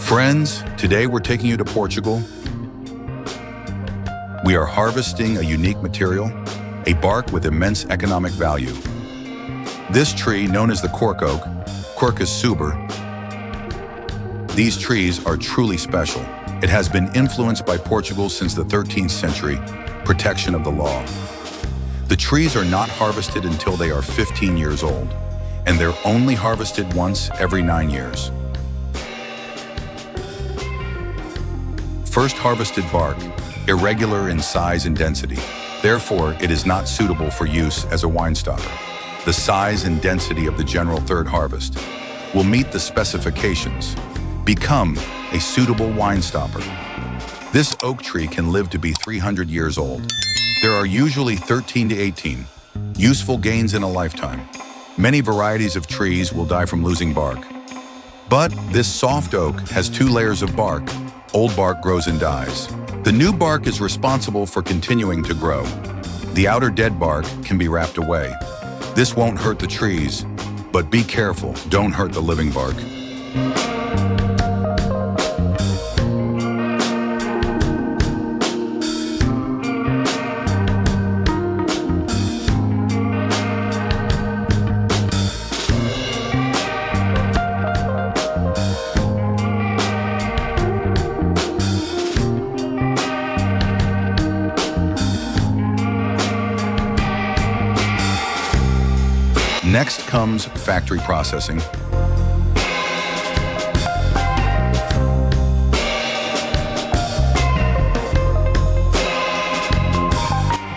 Friends, today we're taking you to Portugal. We are harvesting a unique material, a bark with immense economic value. This tree, known as the cork oak, Quercus suber, these trees are truly special. It has been influenced by Portugal since the 13th century, protection of the law. The trees are not harvested until they are 15 years old, and they're only harvested once every 9 years. First harvested bark, irregular in size and density. Therefore, it is not suitable for use as a wine stopper. The size and density of the general third harvest will meet the specifications, become a suitable wine stopper. This oak tree can live to be 300 years old. There are usually 13 to 18 useful gains in a lifetime. Many varieties of trees will die from losing bark. But this soft oak has 2 layers of bark. Old bark grows and dies. The new bark is responsible for continuing to grow. The outer dead bark can be wrapped away. This won't hurt the trees, but be careful, don't hurt the living bark. Next comes factory processing.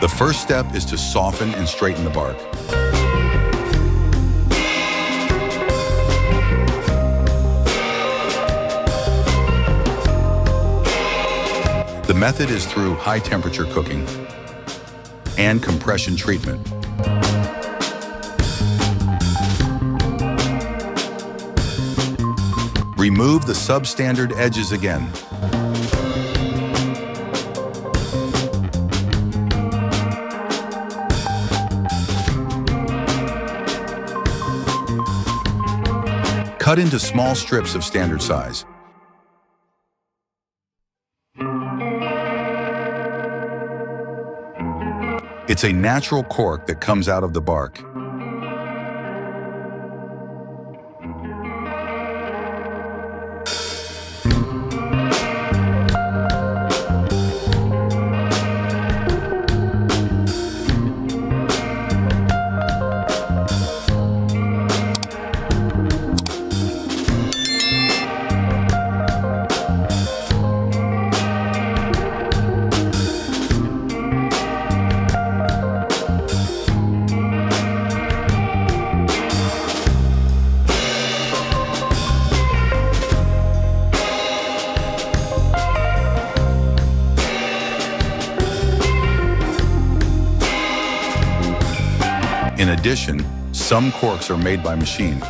The first step is to soften and straighten the bark. The method is through high temperature cooking and compression treatment. Remove the substandard edges again. Cut into small strips of standard size. It's a natural cork that comes out of the bark. In addition, some corks are made by machine.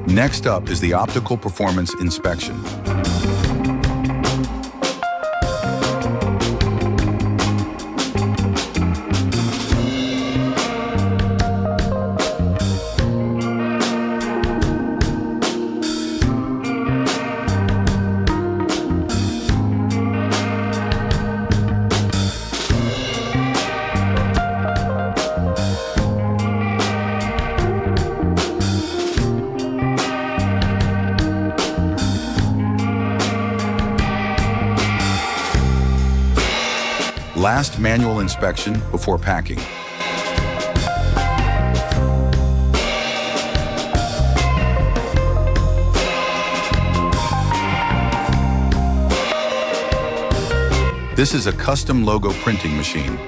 Next up is the optical performance inspection. Last manual inspection before packing. This is a custom logo printing machine.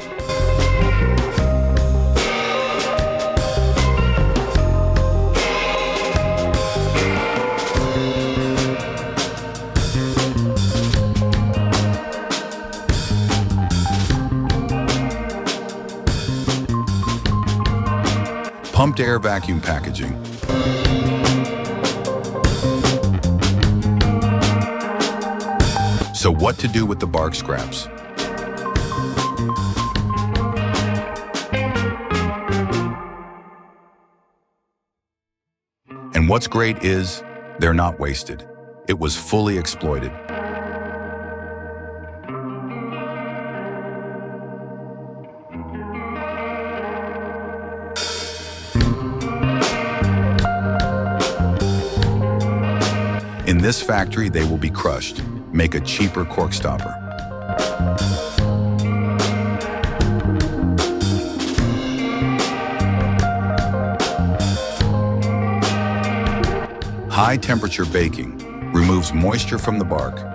Pumped air vacuum packaging. So what to do with the bark scraps? And what's great is, they're not wasted. It was fully exploited. In this factory, they will be crushed, make a cheaper cork stopper. High temperature baking removes moisture from the bark.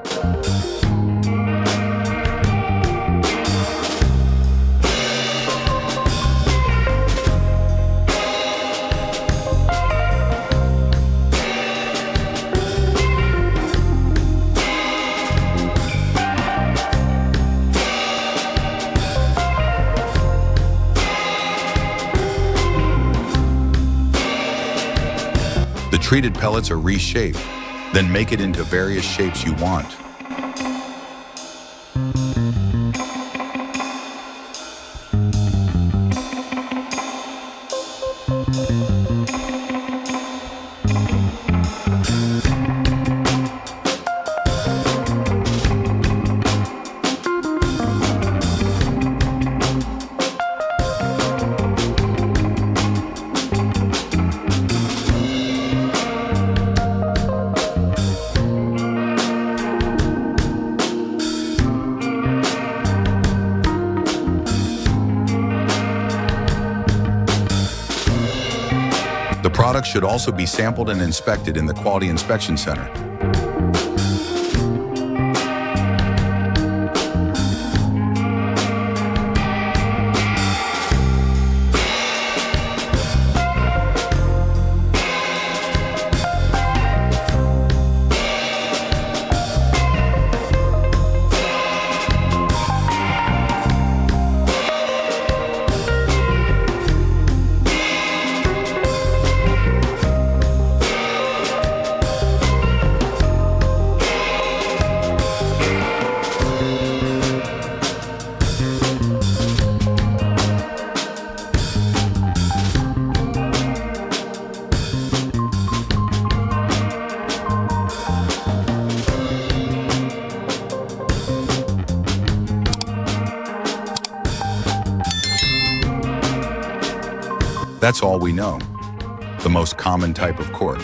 The treated pellets are reshaped, then make it into various shapes you want. The product should also be sampled and inspected in the Quality Inspection Center. That's all we know. The most common type of cork.